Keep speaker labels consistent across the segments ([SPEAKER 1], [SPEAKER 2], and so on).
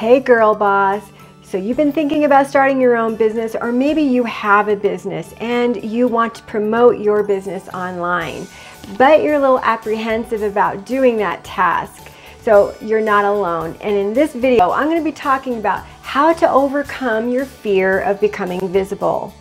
[SPEAKER 1] Hey girl boss, so you've been thinking about starting your own business, or maybe you have a business and you want to promote your business online, but you're a little apprehensive about doing that task. So you're not alone, and in this video I'm going to be talking about how to overcome your fear of becoming visible.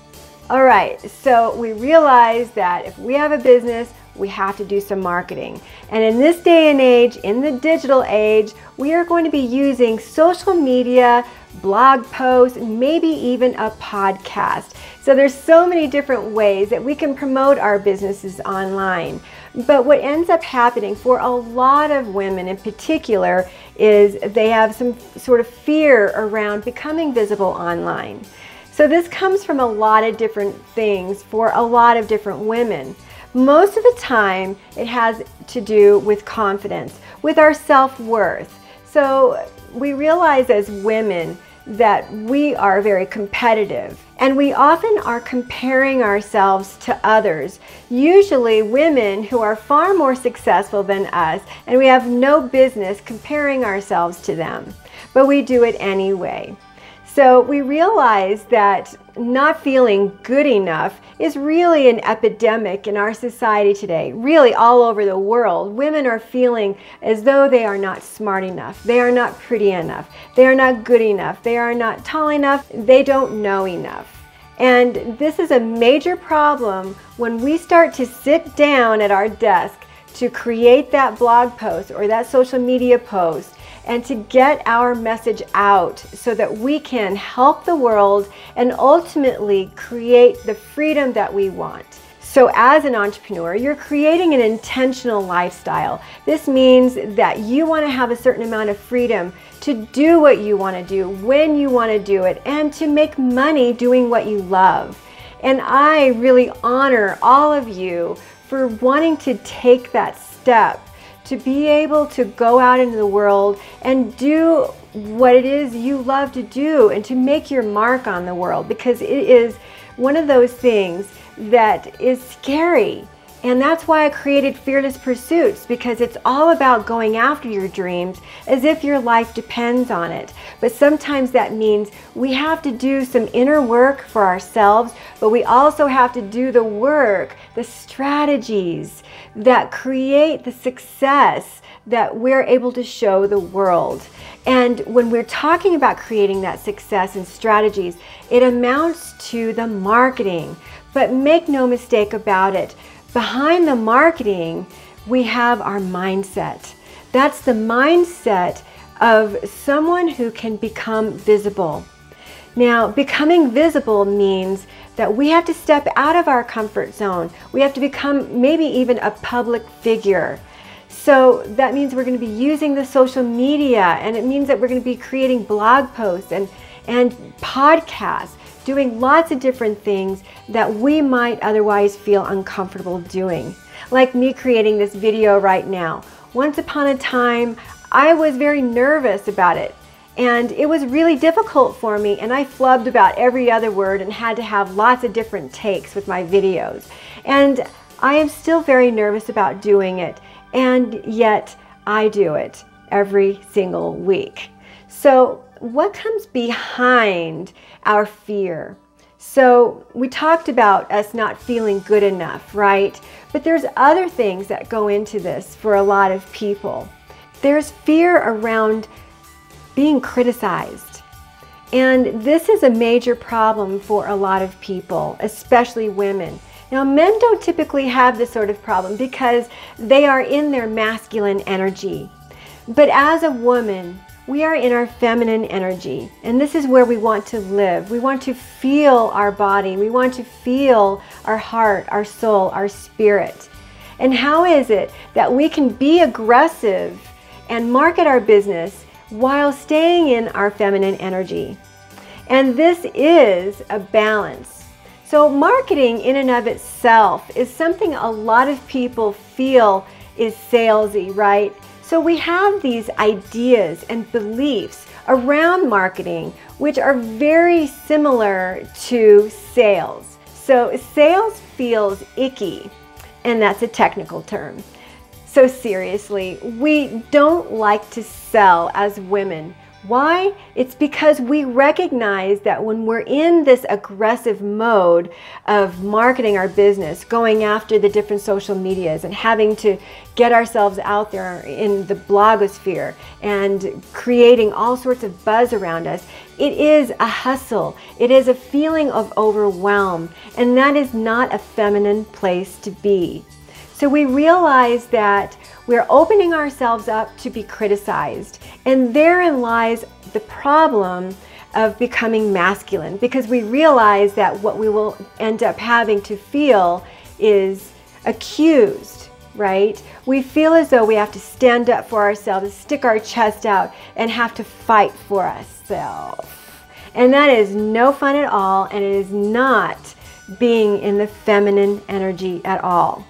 [SPEAKER 1] Alright, so we realize that if we have a business, we have to do some marketing. And in this day and age, in the digital age, we are going to be using social media, blog posts, maybe even a podcast. So there's so many different ways that we can promote our businesses online. But what ends up happening for a lot of women in particular is they have some sort of fear around becoming visible online. So this comes from a lot of different things for a lot of different women. Most of the time, it has to do with confidence, with our self-worth. So we realize as women that we are very competitive, and we often are comparing ourselves to others, usually women who are far more successful than us, and we have no business comparing ourselves to them, but we do it anyway. So we realize that not feeling good enough is really an epidemic in our society today, really all over the world. Women are feeling as though they are not smart enough, they are not pretty enough, they are not good enough, they are not tall enough, they don't know enough. And this is a major problem when we start to sit down at our desk to create that blog post or that social media post and to get our message out so that we can help the world and ultimately create the freedom that we want. So as an entrepreneur, you're creating an intentional lifestyle. This means that you want to have a certain amount of freedom to do what you want to do, when you want to do it, and to make money doing what you love. And I really honor all of you for wanting to take that step, to be able to go out into the world and do what it is you love to do and to make your mark on the world, because it is one of those things that is scary. And that's why I created Fearless Pursuits, because it's all about going after your dreams as if your life depends on it. But sometimes that means we have to do some inner work for ourselves, but we also have to do the work, the strategies that create the success that we're able to show the world. And when we're talking about creating that success and strategies, it amounts to the marketing. But make no mistake about it, behind the marketing, we have our mindset. That's the mindset of someone who can become visible. Now, becoming visible means that we have to step out of our comfort zone. We have to become maybe even a public figure. So that means we're going to be using the social media, and it means that we're going to be creating blog posts and podcasts, doing lots of different things that we might otherwise feel uncomfortable doing. Like me creating this video right now. Once upon a time, I was very nervous about it, and it was really difficult for me, and I flubbed about every other word and had to have lots of different takes with my videos. And I am still very nervous about doing it, and yet I do it every single week. So what comes behind our fear? So we talked about us not feeling good enough, right? But there's other things that go into this for a lot of people. There's fear around being criticized. And this is a major problem for a lot of people, especially women. Now, men don't typically have this sort of problem because they are in their masculine energy. But as a woman, we are in our feminine energy, and this is where we want to live. We want to feel our body. We want to feel our heart, our soul, our spirit. And how is it that we can be aggressive and market our business while staying in our feminine energy? And this is a balance. So marketing in and of itself is something a lot of people feel is salesy, right? So we have these ideas and beliefs around marketing which are very similar to sales. So sales feels icky, and that's a technical term. So seriously, we don't like to sell as women. Why? It's because we recognize that when we're in this aggressive mode of marketing our business, going after the different social medias and having to get ourselves out there in the blogosphere and creating all sorts of buzz around us, it is a hustle. It is a feeling of overwhelm, and that is not a feminine place to be. So we realize that we're opening ourselves up to be criticized, and therein lies the problem of becoming masculine, because we realize that what we will end up having to feel is accused, right? We feel as though we have to stand up for ourselves, stick our chest out, and have to fight for ourselves. And that is no fun at all, and it is not being in the feminine energy at all.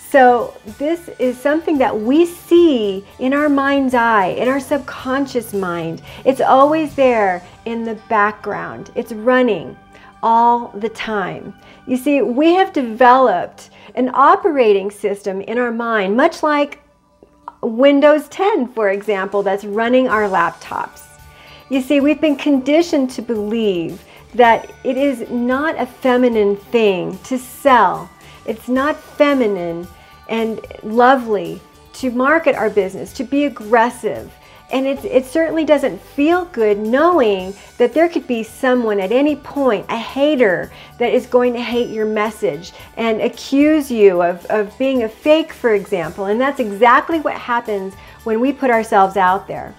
[SPEAKER 1] So this is something that we see in our mind's eye, in our subconscious mind. It's always there in the background. It's running all the time. You see, we have developed an operating system in our mind, much like Windows 10, for example, that's running our laptops. You see, we've been conditioned to believe that it is not a feminine thing to sell. It's not feminine and lovely to market our business, to be aggressive. And it certainly doesn't feel good knowing that there could be someone at any point, a hater, that is going to hate your message and accuse you of being a fake, for example. And that's exactly what happens when we put ourselves out there.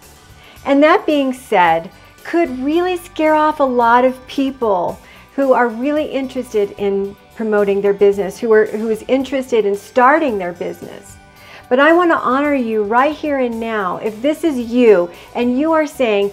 [SPEAKER 1] And that being said, could really scare off a lot of people who are really interested in promoting their business, who is interested in starting their business. But I want to honor you right here and now. If this is you and you are saying,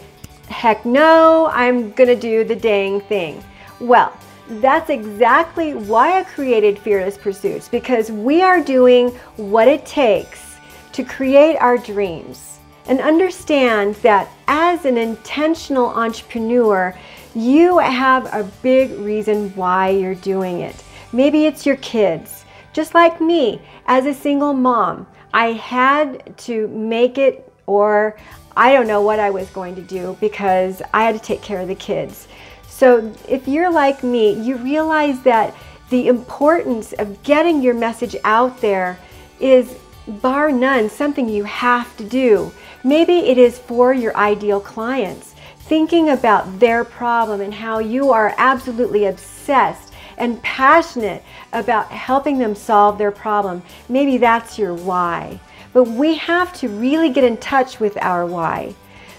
[SPEAKER 1] heck no, I'm gonna do the dang thing. Well, that's exactly why I created Fearless Pursuits, because we are doing what it takes to create our dreams. And understand that as an intentional entrepreneur, you have a big reason why you're doing it. Maybe it's your kids. Just like me, as a single mom, I had to make it, or I don't know what I was going to do because I had to take care of the kids. So if you're like me, you realize that the importance of getting your message out there is, bar none, something you have to do. Maybe it is for your ideal clients, thinking about their problem and how you are absolutely obsessed and passionate about helping them solve their problem. Maybe that's your why. But we have to really get in touch with our why.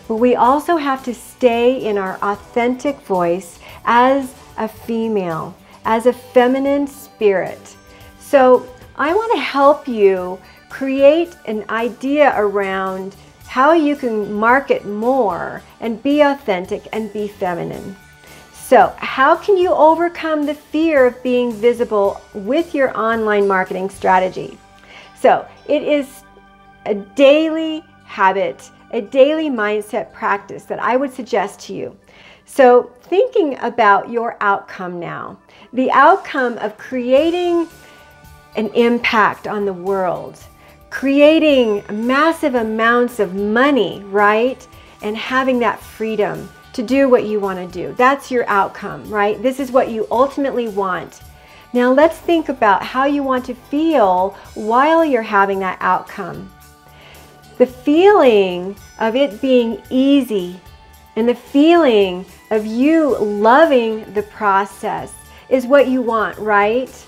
[SPEAKER 1] But we also have to stay in our authentic voice as a female, as a feminine spirit. So I want to help you create an idea around how you can market more and be authentic and be feminine. So how can you overcome the fear of being visible with your online marketing strategy? So it is a daily habit, a daily mindset practice that I would suggest to you. So thinking about your outcome now, the outcome of creating an impact on the world, creating massive amounts of money, right? And having that freedom to do what you want to do. That's your outcome, right? This is what you ultimately want. Now let's think about how you want to feel while you're having that outcome. The feeling of it being easy and the feeling of you loving the process is what you want, right?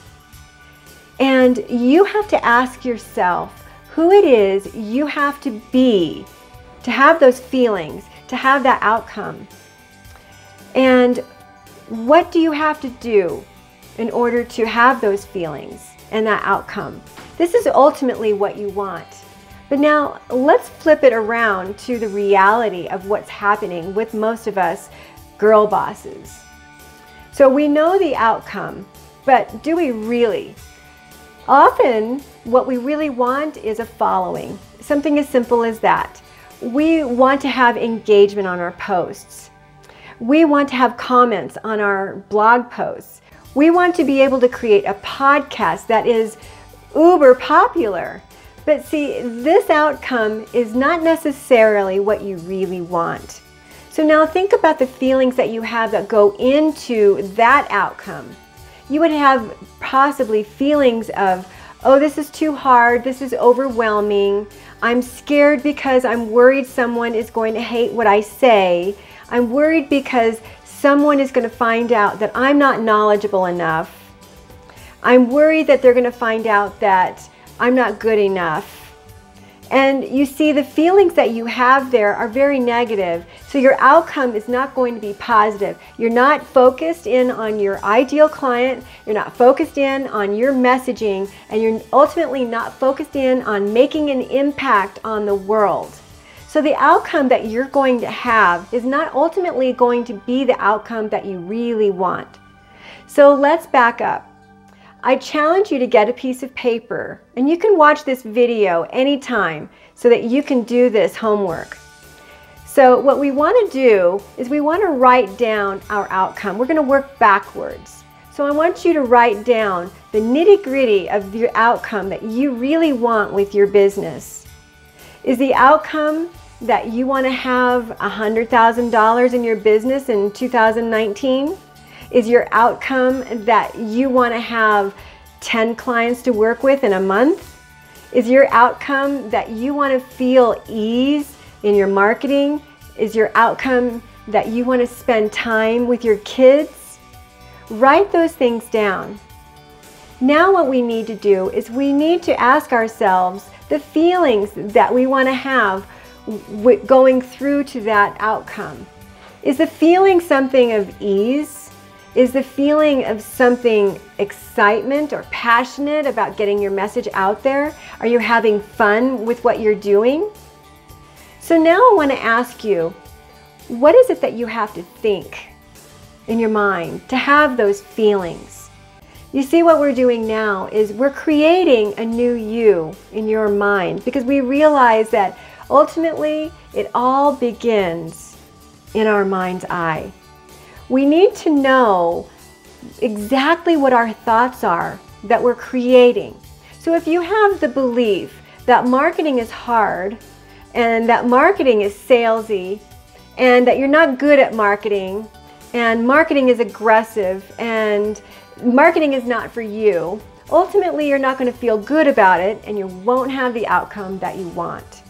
[SPEAKER 1] And you have to ask yourself who it is you have to be to have those feelings, to have that outcome. And what do you have to do in order to have those feelings and that outcome? This is ultimately what you want. But now let's flip it around to the reality of what's happening with most of us girl bosses. So we know the outcome, but do we really? Often what we really want is a following, something as simple as that. We want to have engagement on our posts. We want to have comments on our blog posts. We want to be able to create a podcast that is uber popular. But see, this outcome is not necessarily what you really want. So now think about the feelings that you have that go into that outcome. You would have possibly feelings of, oh, this is too hard, this is overwhelming, I'm scared because I'm worried someone is going to hate what I say, I'm worried because someone is going to find out that I'm not knowledgeable enough, I'm worried that they're going to find out that I'm not good enough. And you see, the feelings that you have there are very negative, so your outcome is not going to be positive. You're not focused in on your ideal client, you're not focused in on your messaging, and you're ultimately not focused in on making an impact on the world. So the outcome that you're going to have is not ultimately going to be the outcome that you really want. So let's back up. I challenge you to get a piece of paper, and you can watch this video anytime so that you can do this homework. So what we want to do is we want to write down our outcome. We're going to work backwards. So I want you to write down the nitty-gritty of your outcome that you really want with your business. Is the outcome that you want to have $100,000 in your business in 2019? Is your outcome that you want to have 10 clients to work with in a month? Is your outcome that you want to feel ease in your marketing? Is your outcome that you want to spend time with your kids? Write those things down. Now what we need to do is we need to ask ourselves the feelings that we want to have going through to that outcome. Is the feeling something of ease? Is the feeling of something excitement or passionate about getting your message out there? Are you having fun with what you're doing? So now I want to ask you, what is it that you have to think in your mind to have those feelings? You see, what we're doing now is we're creating a new you in your mind, because we realize that ultimately it all begins in our mind's eye. We need to know exactly what our thoughts are that we're creating. So if you have the belief that marketing is hard and that marketing is salesy and that you're not good at marketing and marketing is aggressive and marketing is not for you, ultimately you're not going to feel good about it and you won't have the outcome that you want.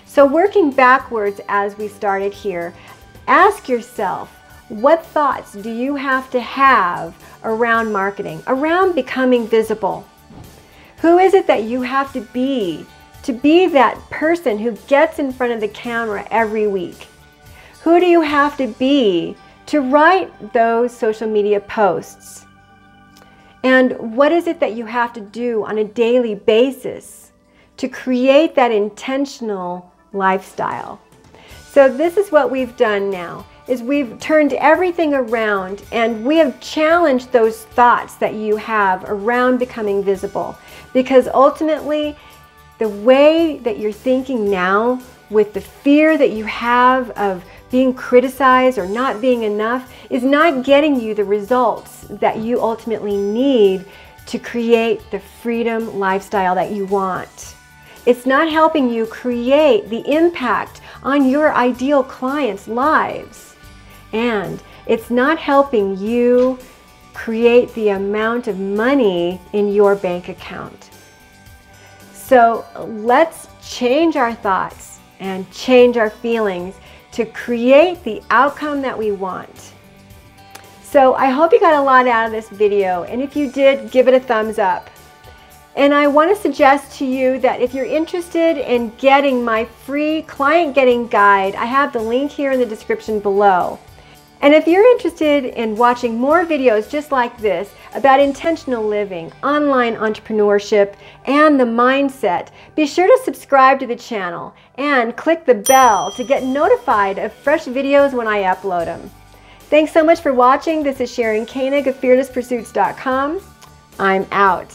[SPEAKER 1] So working backwards as we started here, ask yourself, what thoughts do you have to have around marketing, around becoming visible? Who is it that you have to be that person who gets in front of the camera every week? Who do you have to be to write those social media posts? And what is it that you have to do on a daily basis to create that intentional lifestyle? So this is what we've done now. Is we've turned everything around and we have challenged those thoughts that you have around becoming visible. Because ultimately, the way that you're thinking now, with the fear that you have of being criticized or not being enough, is not getting you the results that you ultimately need to create the freedom lifestyle that you want. It's not helping you create the impact on your ideal clients' lives. And it's not helping you create the amount of money in your bank account. So let's change our thoughts and change our feelings to create the outcome that we want. So I hope you got a lot out of this video, and if you did, give it a thumbs up. And I want to suggest to you that if you're interested in getting my free client getting guide, I have the link here in the description below. And if you're interested in watching more videos just like this about intentional living, online entrepreneurship, and the mindset, be sure to subscribe to the channel and click the bell to get notified of fresh videos when I upload them. Thanks so much for watching. This is Sharon Koenig of fearlesspursuits.com. I'm out.